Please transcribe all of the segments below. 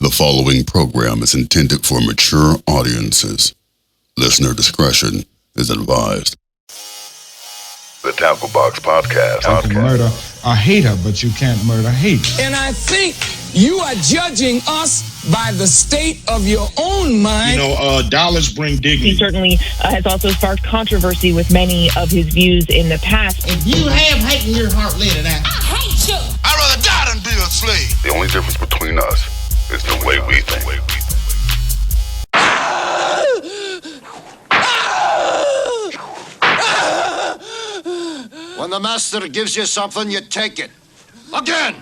The following program is intended for mature audiences. Listener discretion is advised. The Tackle Box Podcast. You can murder a hater, but you can't murder hate. And I think you are judging us by the state of your own mind. Dollars bring dignity. He certainly has also sparked controversy with many of his views in the past. If you have hate in your heart, let it out. I hate you. I'd rather die than be a slave. The only difference between us is the way we think. When the master gives you something, you take it. Again!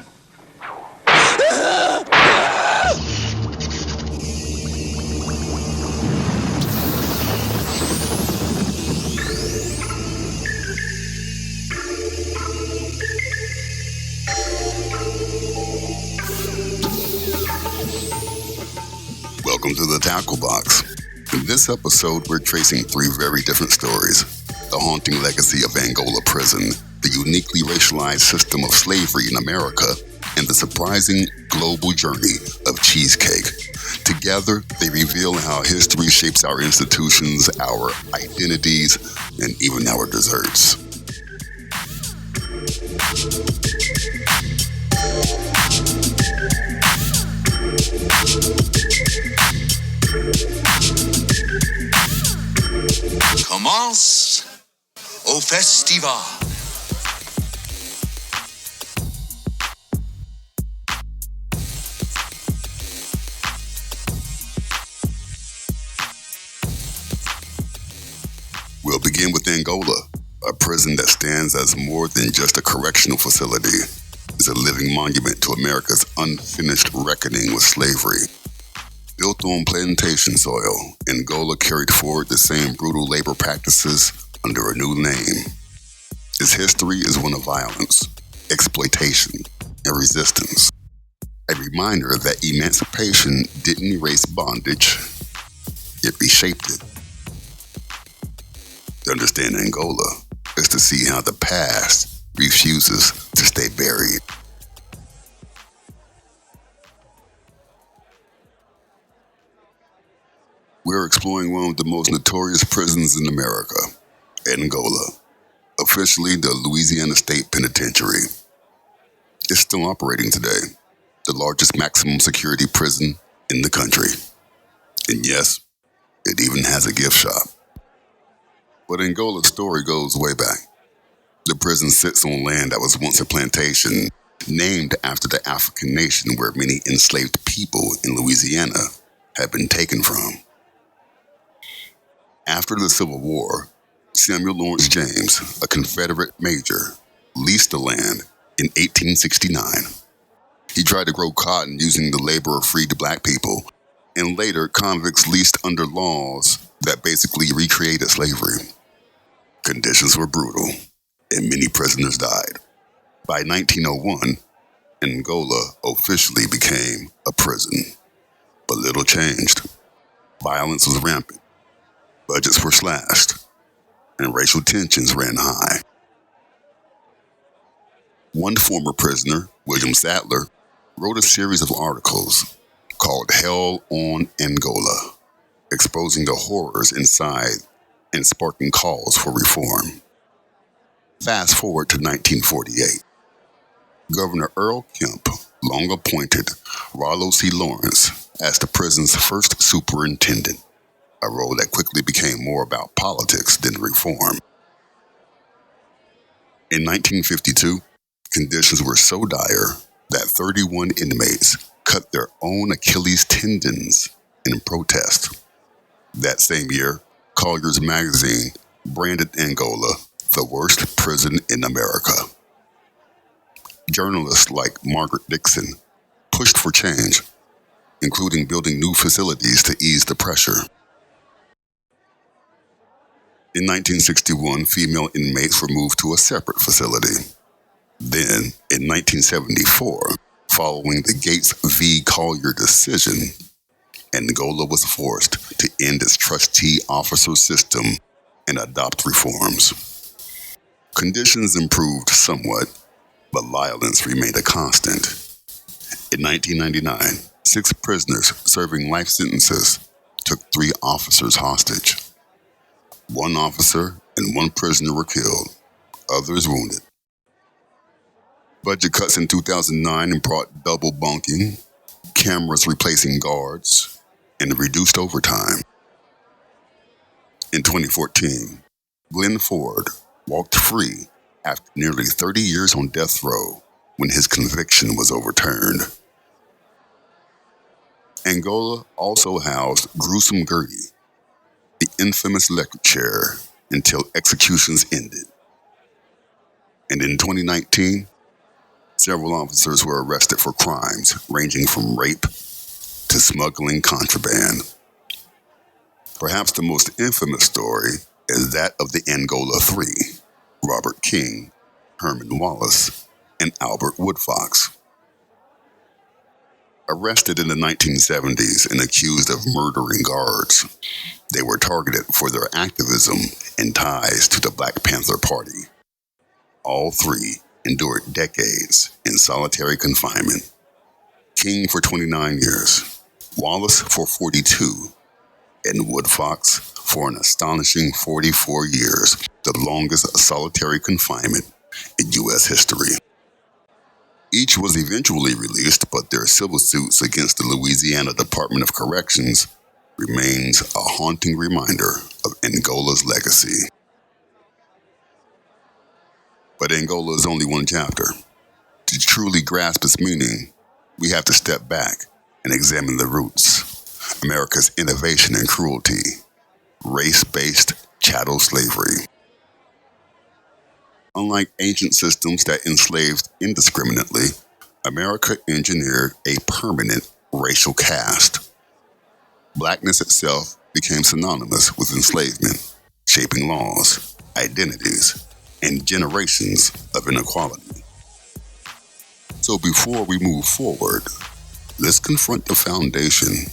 Welcome to the Tackle Box. In this episode, we're tracing three very different stories. The haunting legacy of Angola prison, the uniquely racialized system of slavery in America, and the surprising global journey of cheesecake. Together, they reveal how history shapes our institutions, our identities, and even our desserts. Commence au festival. We'll begin with Angola, a prison that stands as more than just a correctional facility. It's a living monument to America's unfinished reckoning with slavery. Built on plantation soil, Angola carried forward the same brutal labor practices under a new name. Its history is one of violence, exploitation, and resistance. A reminder that emancipation didn't erase bondage, it reshaped it. To understand Angola is to see how the past refuses to stay buried. We're exploring one of the most notorious prisons in America, Angola, officially the Louisiana State Penitentiary. It's still operating today, the largest maximum security prison in the country. And yes, it even has a gift shop. But Angola's story goes way back. The prison sits on land that was once a plantation, named after the African nation where many enslaved people in Louisiana had been taken from. After the Civil War, Samuel Lawrence James, a Confederate major, leased the land in 1869. He tried to grow cotton using the labor of freed black people, and later convicts leased under laws that basically recreated slavery. Conditions were brutal, and many prisoners died. By 1901, Angola officially became a prison. But little changed. Violence was rampant. Budgets were slashed, and racial tensions ran high. One former prisoner, William Sadler, wrote a series of articles called Hell on Angola, exposing the horrors inside and sparking calls for reform. Fast forward to 1948. Governor Earl Kemp long appointed Rollo C. Lawrence as the prison's first superintendent, a role that quickly became more about politics than reform. In 1952, conditions were so dire that 31 inmates cut their own Achilles tendons in protest. That same year, Collier's magazine branded Angola the worst prison in America. Journalists like Margaret Dixon pushed for change, including building new facilities to ease the pressure. In 1961, female inmates were moved to a separate facility. Then, in 1974, following the Gates v. Collier decision, Angola was forced to end its trustee officer system and adopt reforms. Conditions improved somewhat, but violence remained a constant. In 1999, 6 prisoners serving life sentences took 3 officers hostage. 1 officer and 1 prisoner were killed, others wounded. Budget cuts in 2009 brought double bunking, cameras replacing guards, and reduced overtime. In 2014, Glenn Ford walked free after nearly 30 years on death row when his conviction was overturned. Angola also housed Gruesome Gertie, the infamous electric chair, until executions ended. And in 2019, several officers were arrested for crimes ranging from rape to smuggling contraband. Perhaps the most infamous story is that of the Angola Three: Robert King, Herman Wallace, and Albert Woodfox. Arrested in the 1970s and accused of murdering guards, they were targeted for their activism and ties to the Black Panther Party. All 3 endured decades in solitary confinement. King for 29 years, Wallace for 42, and Woodfox for an astonishing 44 years, the longest solitary confinement in U.S. history. Each was eventually released, but their civil suits against the Louisiana Department of Corrections remains a haunting reminder of Angola's legacy. But Angola is only one chapter. To truly grasp its meaning, we have to step back and examine the roots: America's innovation and cruelty, race-based chattel slavery. Unlike ancient systems that enslaved indiscriminately, America engineered a permanent racial caste. Blackness itself became synonymous with enslavement, shaping laws, identities, and generations of inequality. So before we move forward, let's confront the foundation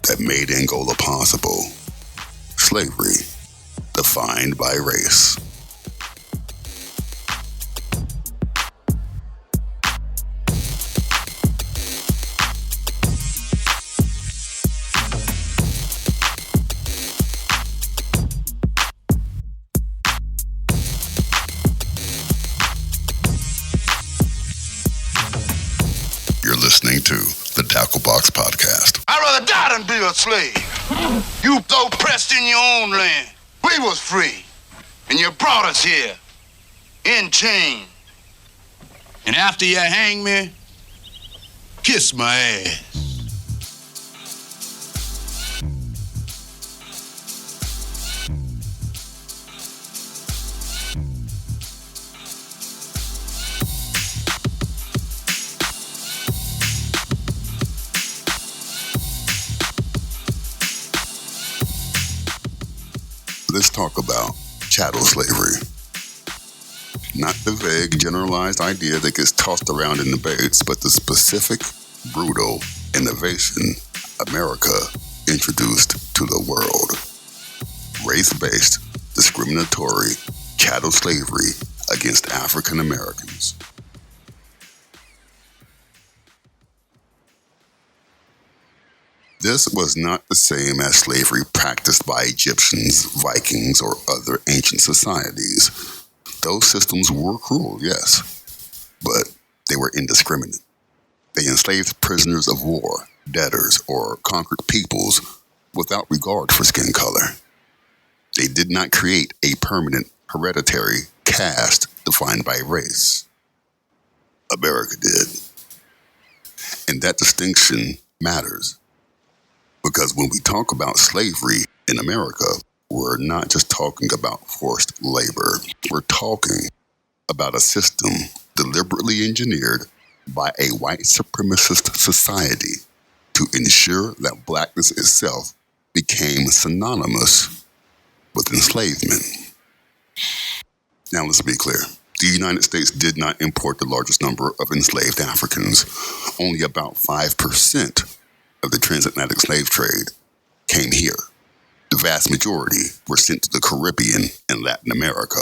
that made Angola possible: slavery, defined by race. You're listening to the Tacklebox Podcast. I'd rather die than be a slave. You oppressed in your own land. We was free. And you brought us here in chains. And after you hang me, kiss my ass. Let's talk about chattel slavery. Not the vague, generalized idea that gets tossed around in debates, but the specific, brutal innovation America introduced to the world. Race-based, discriminatory chattel slavery against African Americans. This was not the same as slavery practiced by Egyptians, Vikings, or other ancient societies. Those systems were cruel, yes, but they were indiscriminate. They enslaved prisoners of war, debtors, or conquered peoples without regard for skin color. They did not create a permanent hereditary caste defined by race. America did. And that distinction matters. Because when we talk about slavery in America, we're not just talking about forced labor. We're talking about a system deliberately engineered by a white supremacist society to ensure that blackness itself became synonymous with enslavement. Now let's be clear. The United States did not import the largest number of enslaved Africans. Only about 5% of the transatlantic slave trade came here. The vast majority were sent to the Caribbean and Latin America.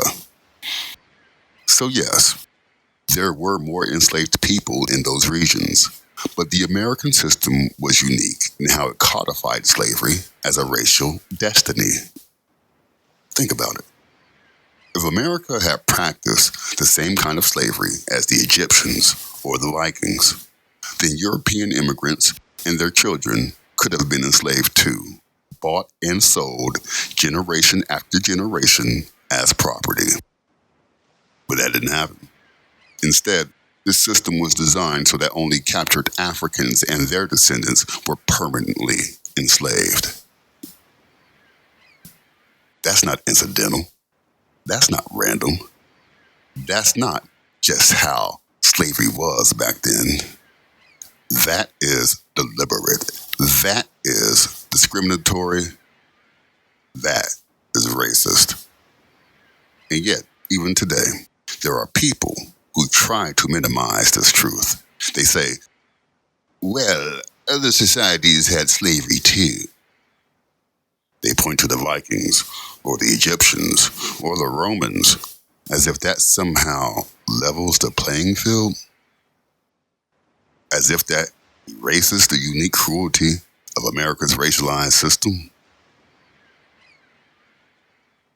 So yes, there were more enslaved people in those regions, But the American system was unique in how it codified slavery as a racial destiny. Think about it. If America had practiced the same kind of slavery as the Egyptians or the Vikings, then European immigrants and their children could have been enslaved too, bought and sold generation after generation as property. But that didn't happen. Instead, this system was designed so that only captured Africans and their descendants were permanently enslaved. That's not incidental. That's not random. That's not just how slavery was back then. That is deliberate. That is discriminatory. That is racist. And yet, even today, there are people who try to minimize this truth. They say, well, other societies had slavery too. They point to the Vikings or the Egyptians or the Romans as if that somehow levels the playing field, as if that erases the unique cruelty of America's racialized system.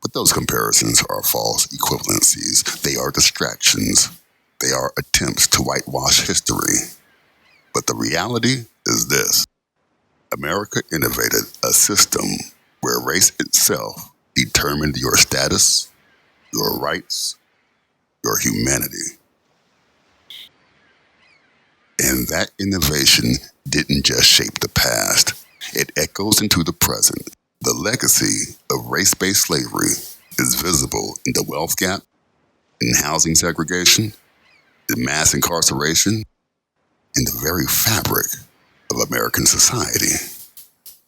But those comparisons are false equivalencies. They are distractions. They are attempts to whitewash history. But the reality is this. America innovated a system where race itself determined your status, your rights, your humanity. And that innovation didn't just shape the past. It echoes into the present. The legacy of race-based slavery is visible in the wealth gap, in housing segregation, in mass incarceration, in the very fabric of American society.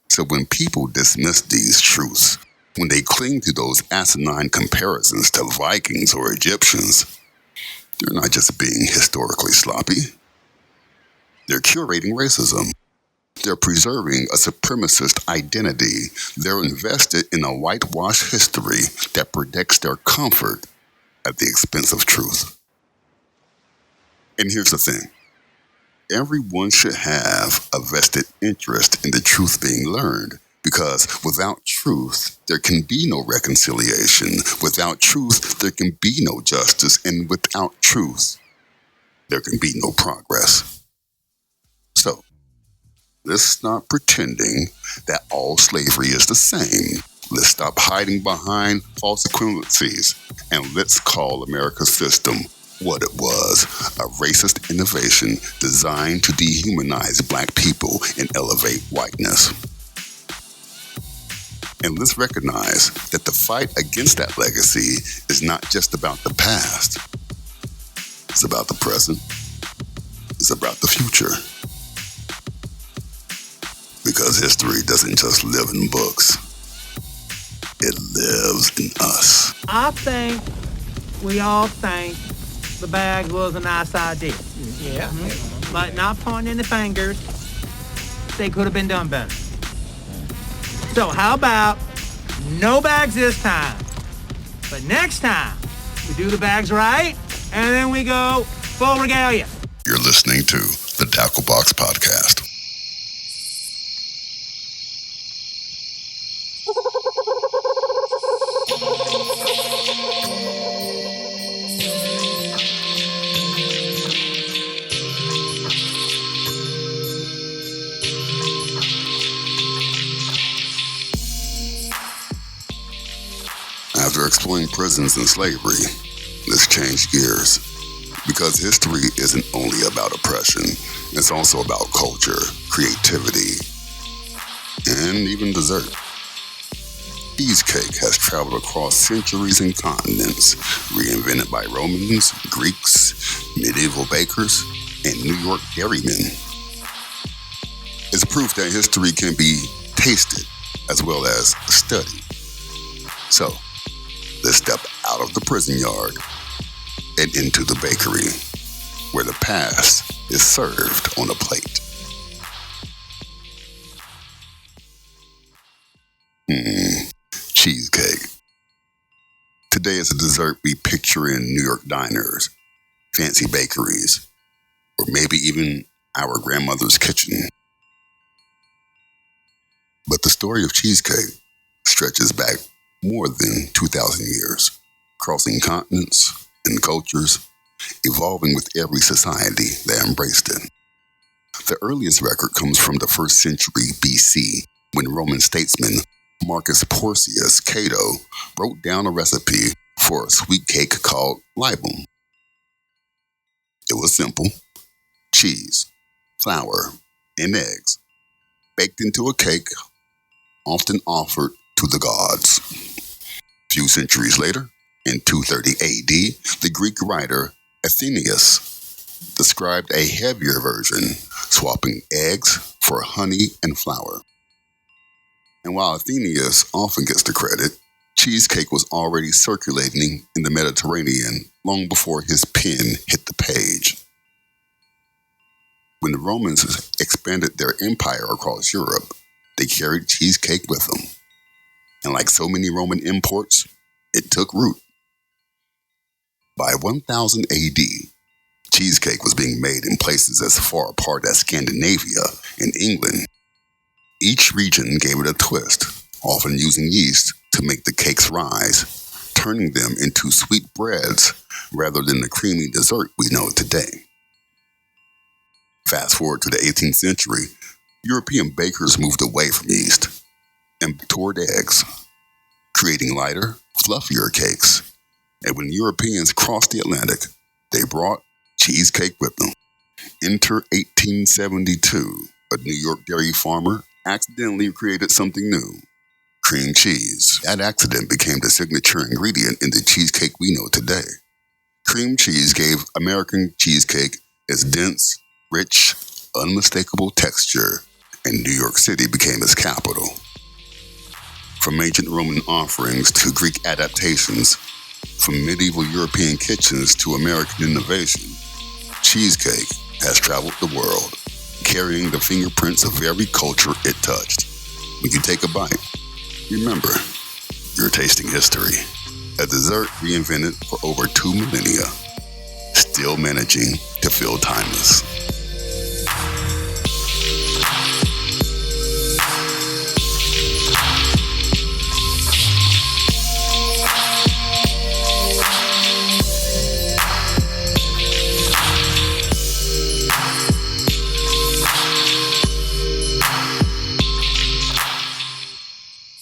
So when people dismiss these truths, when they cling to those asinine comparisons to Vikings or Egyptians, they're not just being historically sloppy. They're curating racism. They're preserving a supremacist identity. They're invested in a whitewash history that protects their comfort at the expense of truth. And here's the thing. Everyone should have a vested interest in the truth being learned, because without truth, there can be no reconciliation. Without truth, there can be no justice. And without truth, there can be no progress. So, let's stop pretending that all slavery is the same. Let's stop hiding behind false equivalencies. And let's call America's system what it was, a racist innovation designed to dehumanize Black people and elevate whiteness. And let's recognize that the fight against that legacy is not just about the past. It's about the present. It's about the future. Because history doesn't just live in books. It lives in us. I think we all think the bag was a nice idea. Yeah. Mm-hmm. But not pointing any fingers, they could have been done better. So how about no bags this time? But next time, we do the bags right, and then we go full regalia. You're listening to the Dacklebox Podcast. After exploring prisons and slavery, let's change gears. Because history isn't only about oppression, it's also about culture, creativity, and even dessert. Cheesecake has traveled across centuries and continents, reinvented by Romans, Greeks, medieval bakers, and New York dairymen. It's proof that history can be tasted as well as studied. So, let's step out of the prison yard and into the bakery, where the past is served on a plate. Cheesecake. Today is a dessert we picture in New York diners, fancy bakeries, or maybe even our grandmother's kitchen. But the story of cheesecake stretches back more than 2,000 years, crossing continents and cultures, evolving with every society that embraced it. The earliest record comes from the 1st century BC, when Roman statesman Marcus Porcius Cato wrote down a recipe for a sweet cake called libum. It was simple: cheese, flour, and eggs, baked into a cake, often offered to the gods. A few centuries later, in 230 AD, the Greek writer Athenaeus described a heavier version, swapping eggs for honey and flour. And while Athenaeus often gets the credit, cheesecake was already circulating in the Mediterranean long before his pen hit the page. When the Romans expanded their empire across Europe, they carried cheesecake with them. And like so many Roman imports, it took root. By 1000 AD, cheesecake was being made in places as far apart as Scandinavia and England. Each region gave it a twist, often using yeast to make the cakes rise, turning them into sweet breads rather than the creamy dessert we know today. Fast forward to the 18th century, European bakers moved away from yeast and toward eggs, creating lighter, fluffier cakes. And when Europeans crossed the Atlantic, they brought cheesecake with them. Enter 1872, a New York dairy farmer accidentally created something new: cream cheese. That accident became the signature ingredient in the cheesecake we know today. Cream cheese gave American cheesecake its dense, rich, unmistakable texture, and New York City became its capital. From ancient Roman offerings to Greek adaptations, from medieval European kitchens to American innovation, cheesecake has traveled the world, carrying the fingerprints of every culture it touched. When you take a bite, remember, you're tasting history. A dessert reinvented for over 2 millennia, still managing to feel timeless.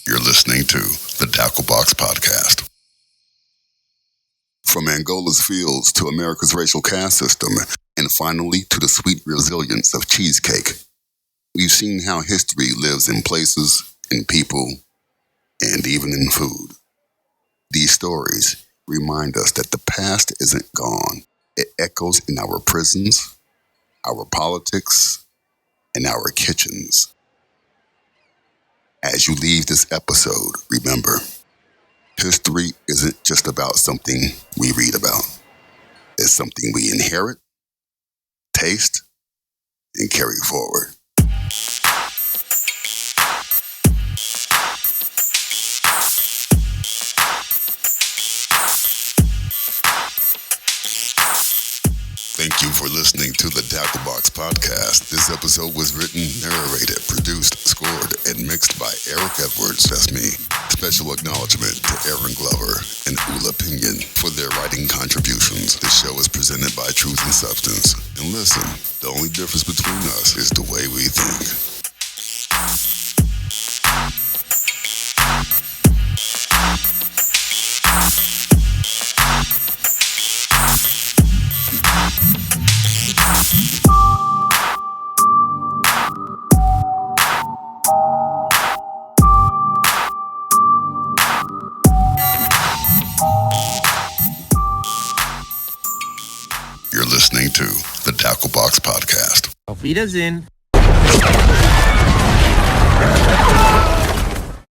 You're listening to the Tackle Box Podcast. From Angola's fields to America's racial caste system, and finally to the sweet resilience of cheesecake, we've seen how history lives in places, in people, and even in food. These stories remind us that the past isn't gone. It echoes in our prisons, our politics, and our kitchens. As you leave this episode, remember, history isn't just about something we read about. It's something we inherit, taste, and carry forward. Thank you for listening to the Tackle Box Podcast. This episode was written, narrated, produced, scored, and mixed by Eric Edwards, that's me. Special acknowledgement to Aaron Glover and Ula Pinion for their writing contributions. This show is presented by Truth and Substance. And listen, the only difference between us is the way we think. You're listening to the Tackle Box Podcast. Auf Wiedersehen.